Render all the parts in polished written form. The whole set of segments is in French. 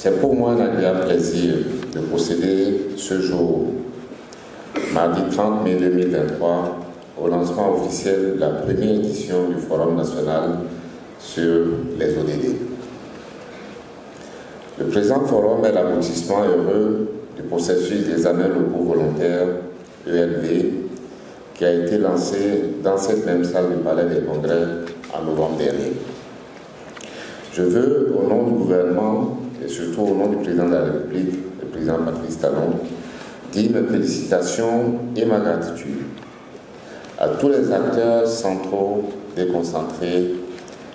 C'est pour moi un agréable plaisir de procéder ce jour, mardi 30 mai 2023, au lancement officiel de la première édition du Forum national sur les ODD. Le présent forum est l'aboutissement heureux du processus d'examen locaux volontaires ELV qui a été lancé dans cette même salle du Palais des Congrès en novembre dernier. Je veux, au nom du gouvernement et surtout au nom du président de la République, le président Patrice Talon, dire mes félicitations et ma gratitude à tous les acteurs centraux, déconcentrés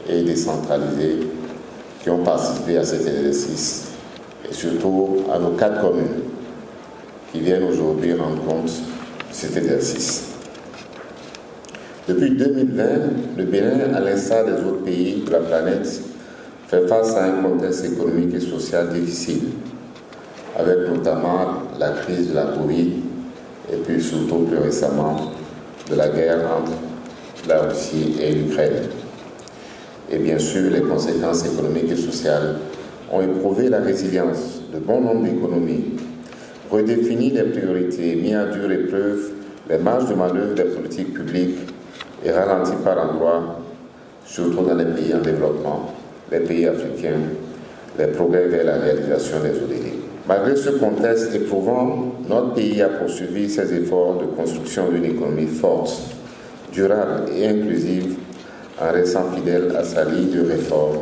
et décentralisés qui ont participé à cet exercice et surtout à nos 4 communes qui viennent aujourd'hui rendre compte de cet exercice. Depuis 2020, le Bénin, à l'instar des autres pays de la planète, fait face à un contexte économique et social difficile, avec notamment la crise de la Covid et puis surtout plus récemment de la guerre entre la Russie et l'Ukraine. Et bien sûr, les conséquences économiques et sociales ont éprouvé la résilience de bon nombre d'économies, redéfini les priorités, mis à dure épreuve les marges de manœuvre des politiques publiques et ralenti par endroits, surtout dans les pays en développement, les pays africains, les progrès vers la réalisation des ODD. Malgré ce contexte éprouvant, notre pays a poursuivi ses efforts de construction d'une économie forte, durable et inclusive en restant fidèle à sa ligne de réforme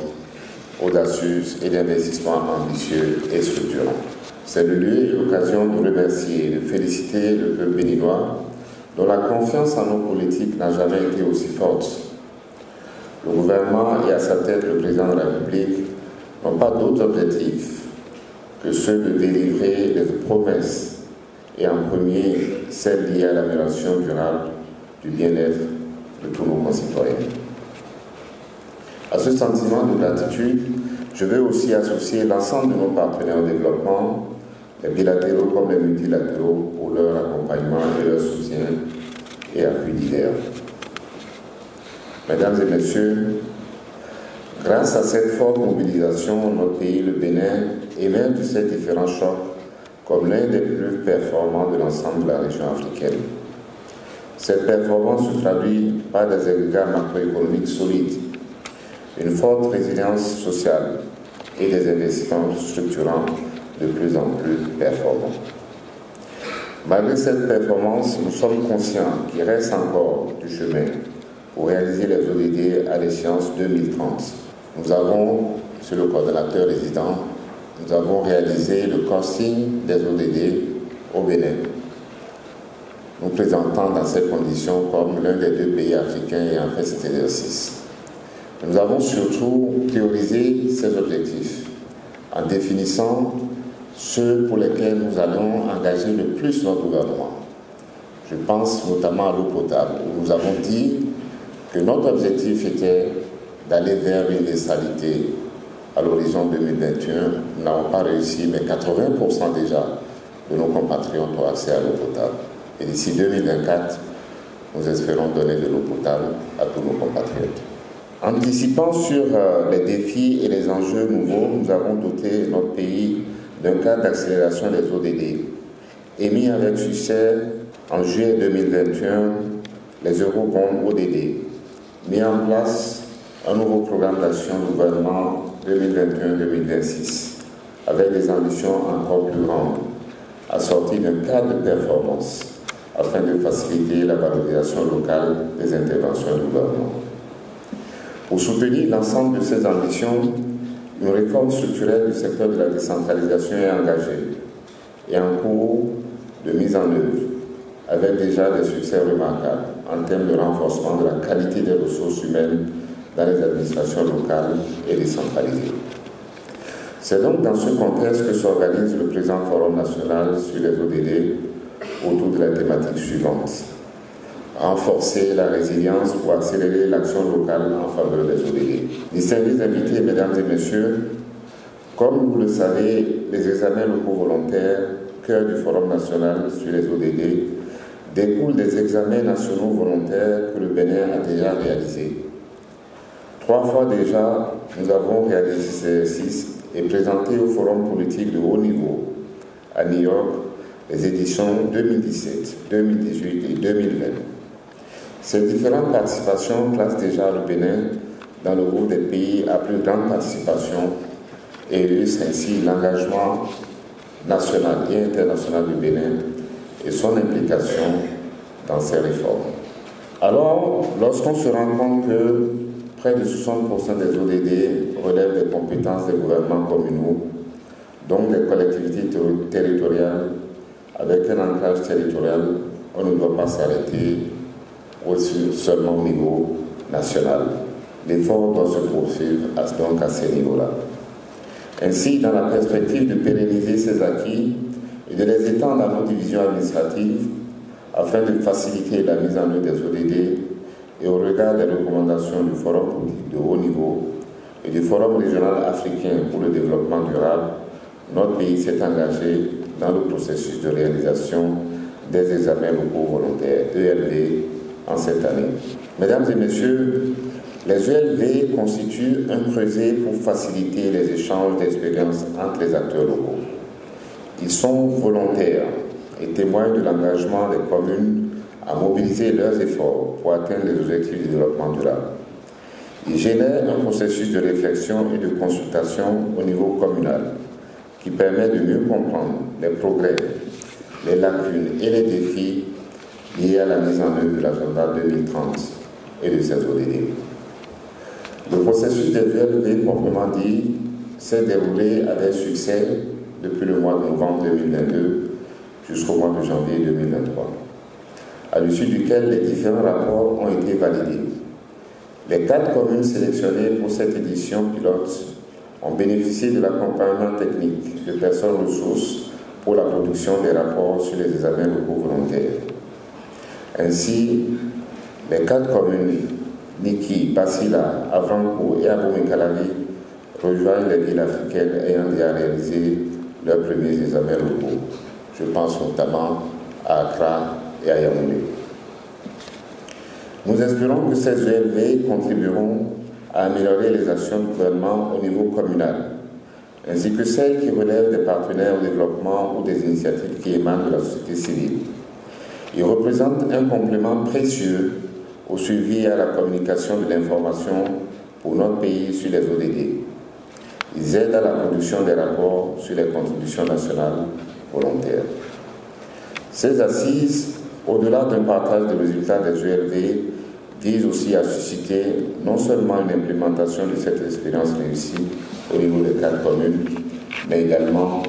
audacieuse et d'investissement ambitieux et structurant. C'est le lieu et l'occasion de remercier et de féliciter le peuple béninois dont la confiance en nos politiques n'a jamais été aussi forte. Le gouvernement et à sa tête le président de la République n'ont pas d'autre objectif que ceux de délivrer les promesses et en premier celles liées à l'amélioration durable du bien-être de tous nos concitoyens. À ce sentiment de gratitude, je veux aussi associer l'ensemble de nos partenaires au développement, les bilatéraux comme les multilatéraux, pour leur accompagnement et leur soutien et appui divers. Mesdames et messieurs, grâce à cette forte mobilisation, notre pays, le Bénin, émerge de ces différents chocs comme l'un des plus performants de l'ensemble de la région africaine. Cette performance se traduit par des agrégats macroéconomiques solides, une forte résilience sociale et des investissements structurants de plus en plus performants. Malgré cette performance, nous sommes conscients qu'il reste encore du chemin pour réaliser les ODD à l'échéance 2030. Nous avons, sur le coordonnateur résident, nous avons réalisé le costing des ODD au Bénin, nous présentant dans ces conditions comme l'un des 2 pays africains ayant fait cet exercice. Nous avons surtout priorisé ces objectifs en définissant ceux pour lesquels nous allons engager le plus notre gouvernement. Je pense notamment à l'eau potable, où nous avons dit que notre objectif était d'aller vers l'universalité à l'horizon 2021. Nous n'avons pas réussi, mais 80% déjà de nos compatriotes ont accès à l'eau potable. Et d'ici 2024, nous espérons donner de l'eau potable à tous nos compatriotes. Anticipant sur les défis et les enjeux nouveaux, nous avons doté notre pays d'un cadre d'accélération des ODD, émis avec succès en juillet 2021 les eurobonds ODD, mis en place un nouveau programme d'action du gouvernement 2021-2026, avec des ambitions encore plus grandes, assorties d'un cadre de performance, afin de faciliter la valorisation locale des interventions du gouvernement. Pour soutenir l'ensemble de ces ambitions, une réforme structurelle du secteur de la décentralisation est engagée et en cours de mise en œuvre, avec déjà des succès remarquables en termes de renforcement de la qualité des ressources humaines dans les administrations locales et décentralisées. C'est donc dans ce contexte que s'organise le présent Forum national sur les ODD autour de la thématique suivante: renforcer la résilience pour accélérer l'action locale en faveur des ODD. Distingués invités, mesdames et messieurs, comme vous le savez, les examens locaux volontaires, cœur du Forum national sur les ODD, découlent des examens nationaux volontaires que le Bénin a déjà réalisés. 3 fois déjà, nous avons réalisé cet exercice et présenté au Forum politique de haut niveau à New York les éditions 2017, 2018 et 2020. Ces différentes participations classent déjà le Bénin dans le groupe des pays à plus grande participation et illustrent ainsi l'engagement national et international du Bénin et son implication dans ces réformes. Alors, lorsqu'on se rend compte que près de 60% des ODD relèvent des compétences des gouvernements communaux, donc des collectivités territoriales, avec un ancrage territorial, on ne doit pas s'arrêter seulement au niveau national. L'effort doit se poursuivre donc à ces niveaux-là. Ainsi, dans la perspective de pérenniser ces acquis et de les étendre à nos divisions administratives, afin de faciliter la mise en œuvre des ODD et au regard des recommandations du Forum politique de haut niveau et du Forum régional africain pour le développement durable, notre pays s'est engagé dans le processus de réalisation des examens locaux volontaires, ELV, en cette année. Mesdames et messieurs, les ELV constituent un creuset pour faciliter les échanges d'expériences entre les acteurs locaux. Ils sont volontaires et témoignent de l'engagement des communes à mobiliser leurs efforts pour atteindre les objectifs du développement durable. Ils génèrent un processus de réflexion et de consultation au niveau communal qui permet de mieux comprendre les progrès, les lacunes et les défis liés à la mise en œuvre de l'agenda 2030 et de ses ODD. Le processus des ELV, proprement dit, s'est déroulé avec succès depuis le mois de novembre 2022 jusqu'au mois de janvier 2023, à l'issue duquel les différents rapports ont été validés. Les 4 communes sélectionnées pour cette édition pilote ont bénéficié de l'accompagnement technique de personnes ressources pour la production des rapports sur les examens locaux volontaires. Ainsi, les 4 communes, Niki, Basila, Avrancourt et Abomey-Calavi, rejoignent les villes africaines ayant déjà réalisé leurs premiers examens locaux. Je pense notamment à Accra et à Yaoundé. Nous espérons que ces ELV contribueront à améliorer les actions du gouvernement au niveau communal, ainsi que celles qui relèvent des partenaires au développement ou des initiatives qui émanent de la société civile. Ils représentent un complément précieux au suivi et à la communication de l'information pour notre pays sur les ODD. Ils aident à la production des rapports sur les contributions nationales volontaires. Ces assises, au-delà d'un partage des résultats des ELV, visent aussi à susciter non seulement une implémentation de cette expérience réussie au niveau des 4 communes, mais également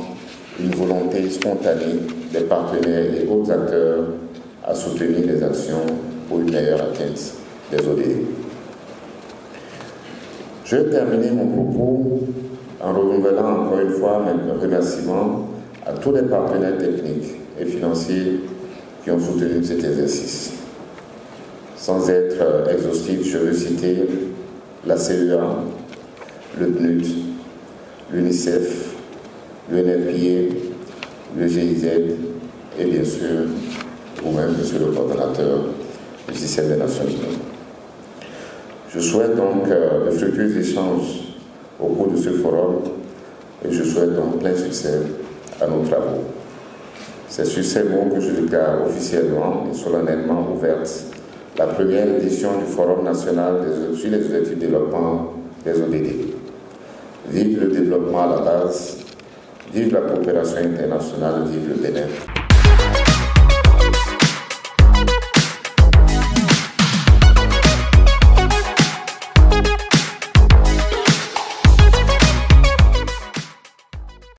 une volonté spontanée des partenaires et autres acteurs à soutenir les actions pour une meilleure atteinte des ODD. Je vais terminer mon propos en renouvelant encore une fois mes remerciements à tous les partenaires techniques et financiers qui ont soutenu cet exercice. Sans être exhaustif, je veux citer la CEA, le PNUD, l'UNICEF, l'UNFPA, le GIZ et bien sûr vous-même, monsieur le coordonnateur du système des Nations Unies. Je souhaite donc de fructueux échanges au cours de ce forum et je souhaite donc plein succès à nos travaux. C'est sur ces mots que je déclare officiellement et solennellement ouverte la première édition du Forum national sur les objectifs de développement des ODD. Vive le développement à la base, vive la coopération internationale, vive le Bénin.